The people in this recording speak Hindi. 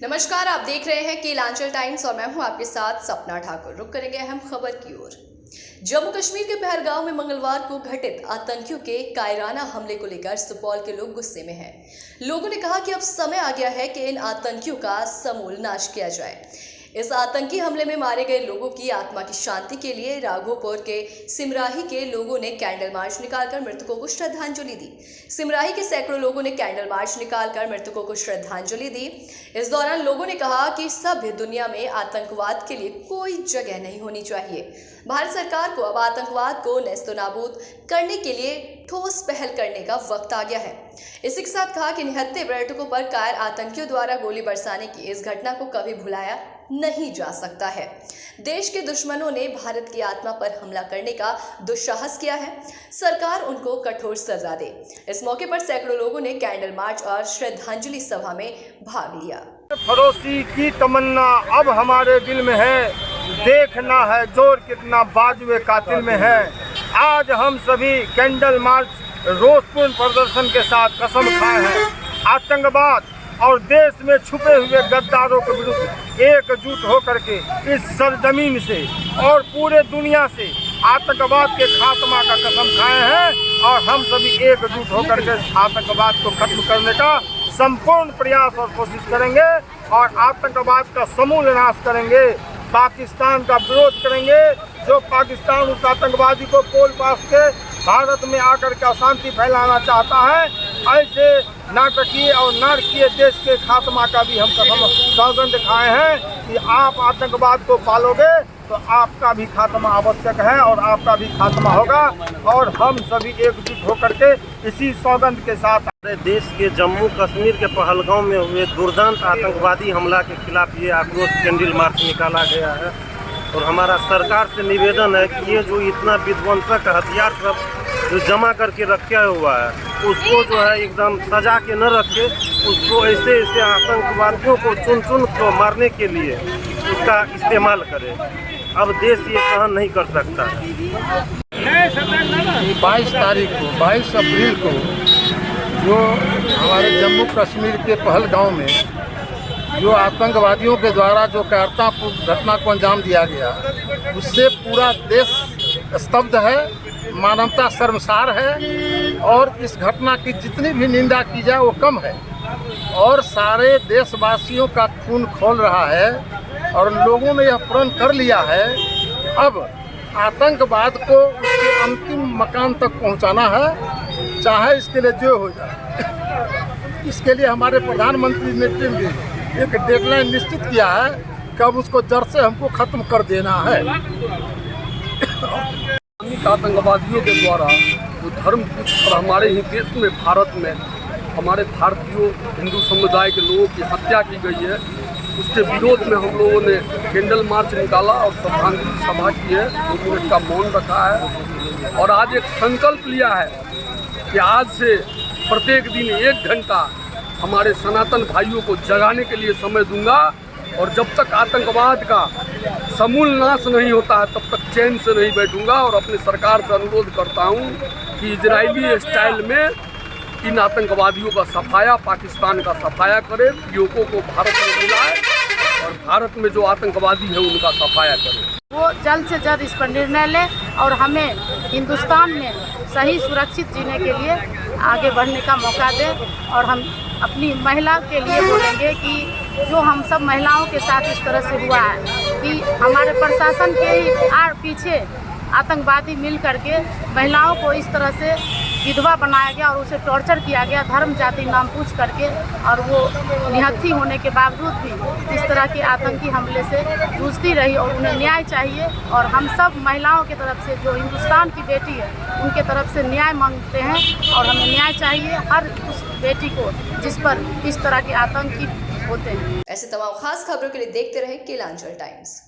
नमस्कार, आप देख रहे हैं केलांचल टाइम्स और मैं हूं आपके साथ सपना ठाकुर। रुक करेंगे अहम खबर की ओर। जम्मू कश्मीर के पहलगांव में मंगलवार को घटित आतंकियों के कायराना हमले को लेकर सुपौल के लोग गुस्से में हैं। लोगों ने कहा कि अब समय आ गया है कि इन आतंकियों का समूल नाश किया जाए। इस आतंकी हमले में मारे गए लोगों की आत्मा की शांति के लिए राघोपुर के सिमराही के लोगों ने कैंडल मार्च निकालकर मृतकों को श्रद्धांजलि दी। सिमराही के सैकड़ों लोगों ने कैंडल मार्च निकालकर मृतकों को श्रद्धांजलि दी। इस दौरान लोगों ने कहा कि सभ्य दुनिया में आतंकवाद के लिए कोई जगह नहीं होनी चाहिए। भारत सरकार को अब आतंकवाद को नेस्तनाबूद करने के लिए ठोस पहल करने का वक्त आ गया है। इसी के साथ कहा कि निहत्थे पर्यटकों पर कायर आतंकियों द्वारा गोली बरसाने की इस घटना को कभी भुलाया नहीं जा सकता है। देश के दुश्मनों ने भारत की आत्मा पर हमला करने का दुस्साहस किया है। सरकार उनको कठोर सजा दे। इस मौके पर सैकड़ों लोगों ने कैंडल मार्च और श्रद्धांजलि सभा में भाग लिया। फरोशी की तमन्ना अब हमारे दिल में है, देखना है जोर कितना बाजुए कातिल में है। आज हम सभी कैंडल मार्च रोषपूर्ण प्रदर्शन के साथ कसम खाए हैं आतंकवाद और देश में छुपे हुए गद्दारों के विरुद्ध एकजुट होकर के इस सरजमीन से और पूरे दुनिया से आतंकवाद के खात्मा का कसम खाए हैं। और हम सभी एकजुट होकर के आतंकवाद को खत्म करने का संपूर्ण प्रयास और कोशिश करेंगे और आतंकवाद का समूल नाश करेंगे। पाकिस्तान का विरोध करेंगे। जो पाकिस्तान उस आतंकवादी को पोल पास के भारत में आकर के अशांति फैलाना चाहता है, ऐसे नाटकीय और नारकीय देश के खात्मा का भी हम कसम सौगंध खाए हैं कि आप आतंकवाद को पालोगे तो आपका भी खात्मा आवश्यक है और आपका भी खात्मा होगा। और हम सभी एकजुट होकर के इसी सौगंध के साथ हमारे देश के जम्मू कश्मीर के पहलगांव में हुए दुर्दांत आतंकवादी हमला के खिलाफ ये आक्रोश कैंडल मार्च निकाला गया है। और हमारा सरकार से निवेदन है कि ये जो इतना विध्वंसक हथियार सब जो जमा करके रखा हुआ है उसको जो है एकदम सजा के न रखे, उसको ऐसे ऐसे आतंकवादियों को चुन चुन को मारने के लिए उसका इस्तेमाल करे। अब देश ये सहन नहीं कर सकता है। 22 अप्रैल को जो हमारे जम्मू कश्मीर के पहलगांव में जो आतंकवादियों के द्वारा जो कायरतापूर्ण घटना को अंजाम दिया गया, उससे पूरा देश स्तब्ध है, मानवता शर्मसार है। और इस घटना की जितनी भी निंदा की जाए वो कम है। और सारे देशवासियों का खून खौल रहा है और लोगों ने यह प्रण कर लिया है अब आतंकवाद को उसके अंतिम मकाम तक पहुंचाना है, चाहे इसके लिए जो हो जाए। इसके लिए हमारे प्रधानमंत्री ने भी एक डेडलाइन निश्चित किया है कि अब उसको जड़ से हमको खत्म कर देना है। आतंकवादियों के द्वारा जो धर्म और हमारे ही देश में भारत में हमारे भारतीयों हिंदू समुदाय के लोगों की हत्या की गई है, उसके विरोध में हम लोगों ने कैंडल मार्च निकाला और श्रद्धांजलि सभा की है, 2 मिनट का मौन रखा है। और आज एक संकल्प लिया है कि आज से प्रत्येक दिन 1 घंटा हमारे सनातन भाइयों को जगाने के लिए समय दूंगा। और जब तक आतंकवाद का समूल नाश नहीं होता है तब तक चैन से नहीं बैठूंगा। और अपने सरकार से अनुरोध करता हूं कि इजरायली स्टाइल में इन आतंकवादियों का सफाया, पाकिस्तान का सफाया करे, युवकों को भारत में बुलाए और भारत में जो आतंकवादी है उनका सफाया करे। वो जल्द से जल्द इस पर निर्णय ले और हमें हिंदुस्तान में सही सुरक्षित जीने के लिए आगे बढ़ने का मौका दे। और हम अपनी महिला के लिए बोलेंगे कि जो हम सब महिलाओं के साथ इस तरह से हुआ है कि हमारे प्रशासन के ही पीछे आतंकवादी मिल करके महिलाओं को इस तरह से विधवा बनाया गया और उसे टॉर्चर किया गया धर्म जाति नाम पूछ करके। और वो निहत्थी होने के बावजूद भी इस तरह के आतंकी हमले से जूझती रही और उन्हें न्याय चाहिए। और हम सब महिलाओं की तरफ से जो हिंदुस्तान की बेटी है उनके तरफ से न्याय मांगते हैं और हमें न्याय चाहिए हर उस बेटी को जिस पर इस तरह के आतंकी होते हैं। ऐसे तमाम खास खबरों के लिए देखते रहें केलांचल टाइम्स।